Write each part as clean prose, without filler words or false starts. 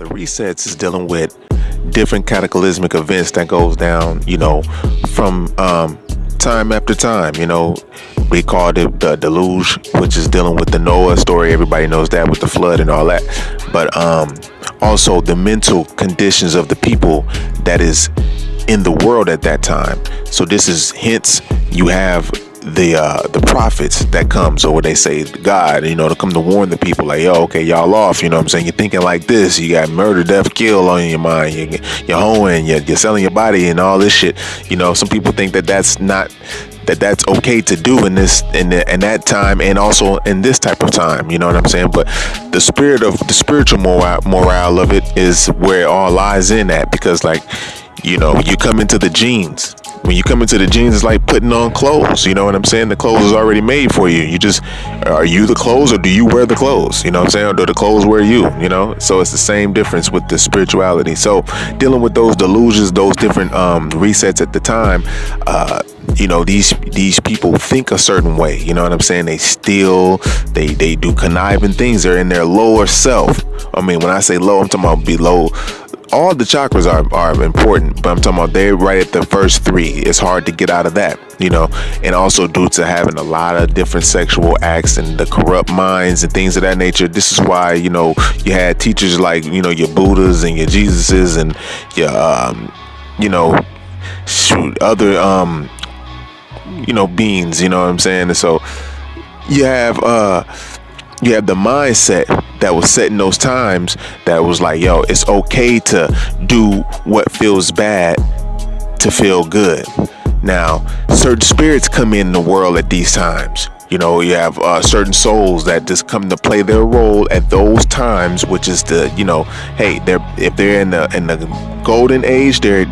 the resets is dealing with different cataclysmic events that goes down, from time after time. We called it the deluge, which is dealing with the Noah story. Everybody knows that, with the flood and all that. But also the mental conditions of the people that is in the world at that time. So this is, hence you have the prophets that come, so what they say, God, to come to warn the people, like, yo, okay, y'all off, you're thinking like this, you got murder, death, kill on your mind, you're hoeing, you're selling your body and all this shit. Some people think that's okay to do in that time, and also in this type of time, you know what I'm saying? But the spiritual morale of it is where it all lies in at, because you come into the genes. When you come into the genes, it's like putting on clothes. You know what I'm saying? The clothes is already made for you. Are you the clothes, or do you wear the clothes? You know what I'm saying? Or do the clothes wear you? So it's the same difference with the spirituality. So dealing with those delusions, those different resets at the time, these people think a certain way. You know what I'm saying? They steal, they do conniving things. They're in their lower self. I mean, when I say low, I'm talking about below. All the chakras are important, but I'm talking about they're right at the first three. It's hard to get out of that, and also due to having a lot of different sexual acts and the corrupt minds and things of that nature. This is why, you had teachers like, your Buddhas and your Jesuses and your, other, beings, you know what I'm saying? And so you have the mindset that was set in those times that was like, yo, it's okay to do what feels bad to feel good. Now, certain spirits come in the world at these times. You have certain souls that just come to play their role at those times, which is hey, if they're in the golden age, you're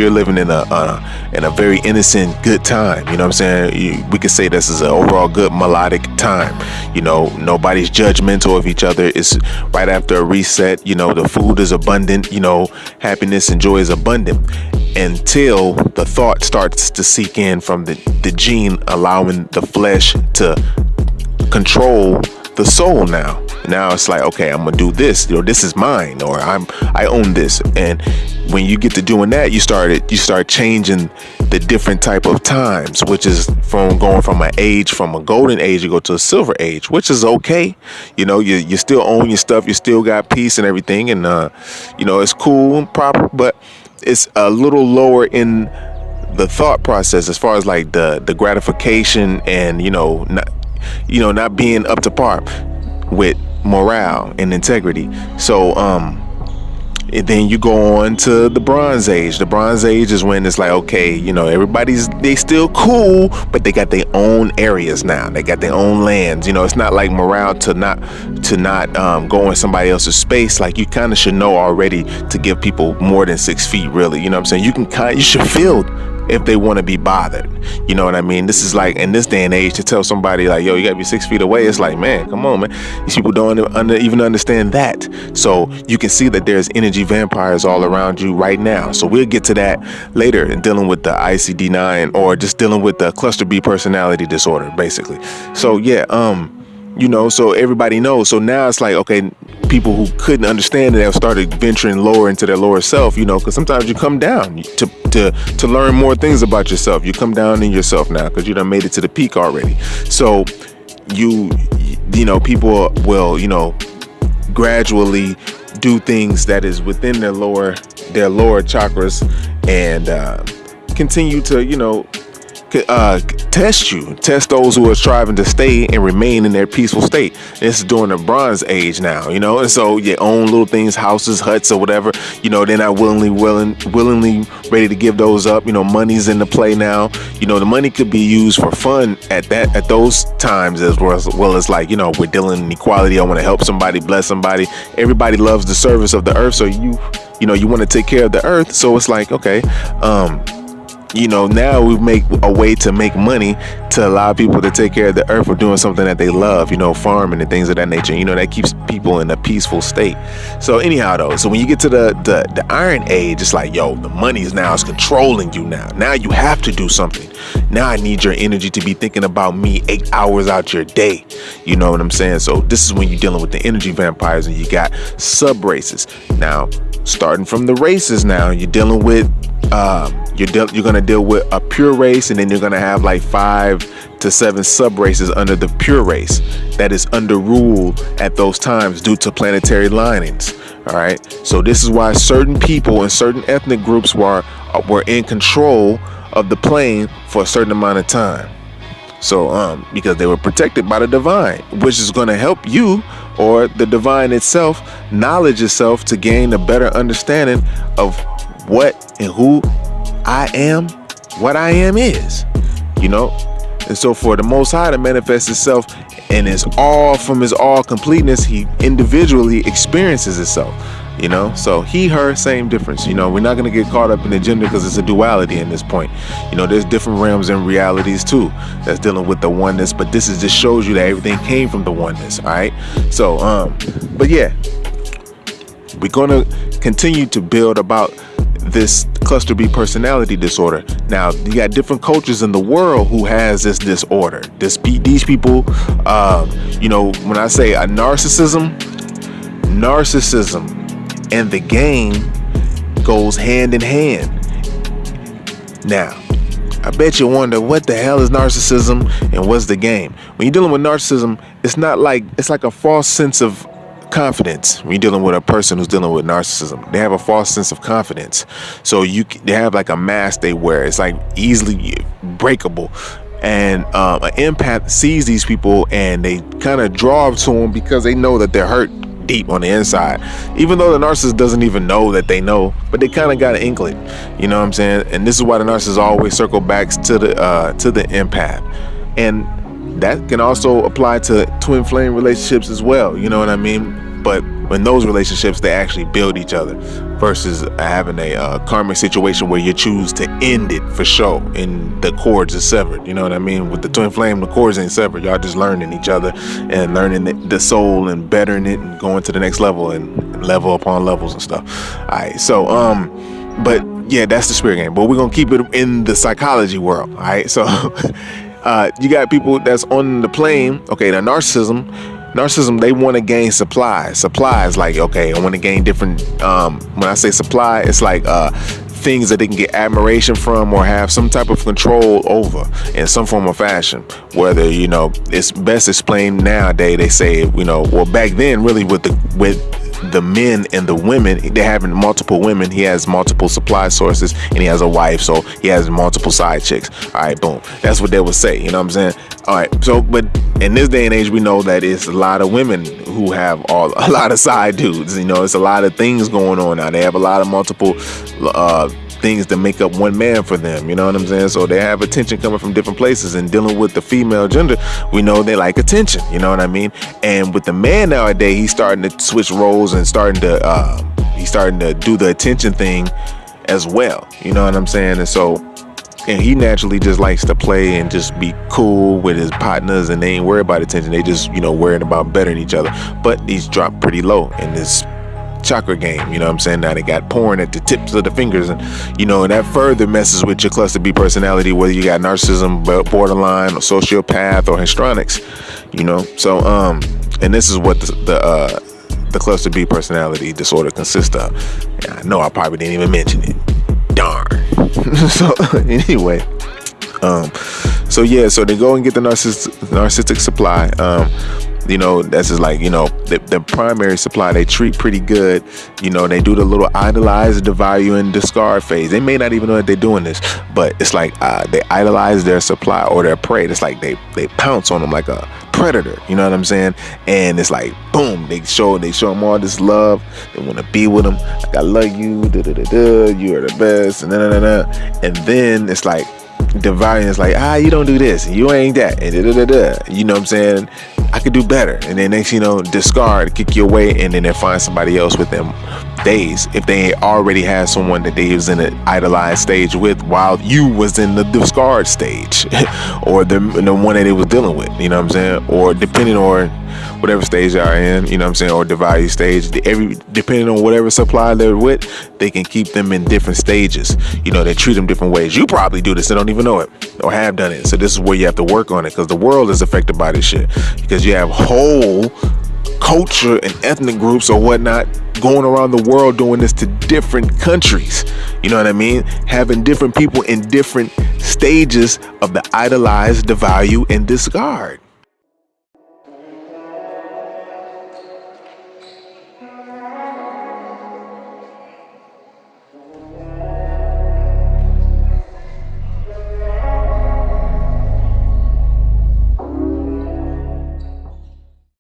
living in a very innocent, good time. You know what I'm saying? We could say this is an overall good melodic time. Nobody's judgmental of each other. It's right after a reset. The food is abundant. Happiness and joy is abundant, until the thought starts to seek in from the gene, allowing the flesh to control the soul. Now it's like, okay, I'm gonna do this, this is mine, or I own this. And when you get to doing that, you start changing the different type of times, which is from going from a golden age, you go to a silver age, which is okay. You still own your stuff, you still got peace and everything, and it's cool and proper, but it's a little lower in the thought process as far as like the gratification and not being up to par with morale and integrity. So and then you go on to the Bronze Age. The Bronze Age is when it's like, okay, they still cool, but they got their own areas now. They got their own lands. It's not like morale to not go in somebody else's space. Like, you kind of should know already to give people more than 6 feet, really. You know what I'm saying? You should feel if they want to be bothered. You know what I mean? This is like, in this day and age, to tell somebody like, yo, you gotta be 6 feet away, it's like, man, come on, man. These people don't even understand that. So you can see that there's energy vampires all around you right now. So we'll get to that later in dealing with the ICD-9, or just dealing with the cluster B personality disorder, basically. So yeah, so everybody knows. So now it's like, okay, people who couldn't understand it have started venturing lower into their lower self, because sometimes you come down to learn more things about yourself. You come down in yourself now because you done made it to the peak already. So people will, gradually do things that is within their lower chakras, and continue to, test those who are striving to stay and remain in their peaceful state. This is during the Bronze Age now, and so your own little things, houses, huts, or whatever, they're not willingly ready to give those up. Money's in the play now. The money could be used for fun at those times, as well as like, we're dealing in equality. I want to help somebody, bless somebody. Everybody loves the service of the earth, so you want to take care of the earth. So it's like, okay, now we make a way to make money to allow people to take care of the earth or doing something that they love, farming and things of that nature. That keeps people in a peaceful state. So anyhow, though, so when you get to the Iron Age, it's like, yo, the money is controlling you now. Now you have to do something. Now I need your energy to be thinking about me 8 hours out your day. You know what I'm saying? So this is when you're dealing with the energy vampires, and you got sub races. Now, starting from the races, now you're dealing with you're gonna deal with a pure race, and then you're gonna have like 5 to 7 sub races under the pure race that is under rule at those times due to planetary linings. All right, so this is why certain people and certain ethnic groups were in control of the plane for a certain amount of time. So because they were protected by the divine, which is going to help you, or the divine itself, knowledge itself, to gain a better understanding of what and who I am, what I am is, And so for the Most High to manifest itself and from his all completeness, he individually experiences itself, So he, her, same difference. We're not going to get caught up in the gender because it's a duality in this point. There's different realms and realities too that's dealing with the oneness, but this just shows you that everything came from the oneness. All right. So, but yeah, we're going to continue to build about this cluster B personality disorder. Now, you got different cultures in the world who has this disorder. These people, when I say a narcissism and the game goes hand in hand. Now, I bet you wonder, what the hell is narcissism and what's the game? When you're dealing with narcissism, it's like a false sense of confidence. When you're dealing with a person who's dealing with narcissism, they have a false sense of confidence. So they have like a mask they wear. It's like easily breakable. And an empath sees these people and they kind of draw to them because they know that they're hurt deep on the inside, even though the narcissist doesn't even know that they know, but they kind of got an inkling. You know what I'm saying? And this is why the narcissist always circle back to the empath. And that can also apply to twin flame relationships as well. You know what I mean? But in those relationships, they actually build each other versus having a karmic situation where you choose to end it for show and the cords are severed. You know what I mean? With the twin flame, the cords ain't severed. Y'all just learning each other and learning the soul and bettering it and going to the next level and level upon levels and stuff. All right. So, but yeah, that's the spirit game. But we're going to keep it in the psychology world. All right. So, you got people that's on the plane. Okay, the narcissism, they want to gain supplies. Supplies, like, okay, I want to gain different, when I say supply, it's like things that they can get admiration from or have some type of control over in some form or fashion. Whether, it's best explained nowadays, they say, well, back then, really with the men and the women, they're having multiple women. He has multiple supply sources and he has a wife, so he has multiple side chicks. All right, boom. That's what they would say. You know what I'm saying? All right. So, but in this day and age, we know that it's a lot of women who have a lot of side dudes. It's a lot of things going on now. They have a lot of multiple things that make up one man for them. You know what I'm saying? So they have attention coming from different places, and dealing with the female gender, we know they like attention. You know what I mean? And with the man nowadays, he's starting to switch roles and starting to do the attention thing as well. You know what I'm saying? And he naturally just likes to play and just be cool with his partners, and they ain't worried about attention. They just, worrying about bettering each other. But he's dropped pretty low in this chakra game. You know what I'm saying? Now they got porn at the tips of the fingers, and and that further messes with your cluster B personality, whether you got narcissism, borderline, or sociopath, or histrionics. So and this is what the cluster B personality disorder consists of. Yeah, I know I probably didn't even mention it. Darn. So anyway, so they go and get the narcissistic supply. That's just like, the primary supply they treat pretty good. They do the little idolize, devalue, and discard phase. They may not even know that they're doing this, but it's like they idolize their supply or their prey. It's like they pounce on them like a predator. You know what I'm saying? And it's like, boom, they show them all this love. They want to be with them. Like, I love you. You are the best. And then it's like, dividing is like, you don't do this, you ain't that, and you know what I'm saying? I could do better. And then next, discard, kick you away, and then they find somebody else with them days if they already had someone that they was in an idolized stage with while you was in the discard stage or the one that they was dealing with, you know what I'm saying? Or depending on whatever stage they are in, you know what I'm saying, or devalue stage, depending on whatever supply they're with, they can keep them in different stages. You know, they treat them different ways. You probably do this and don't even know it or have done it. So this is where you have to work on it, because the world is affected by this shit, because you have whole culture and ethnic groups or whatnot going around the world doing this to different countries. You know what I mean? Having different people in different stages of the idolize, devalue, and discard.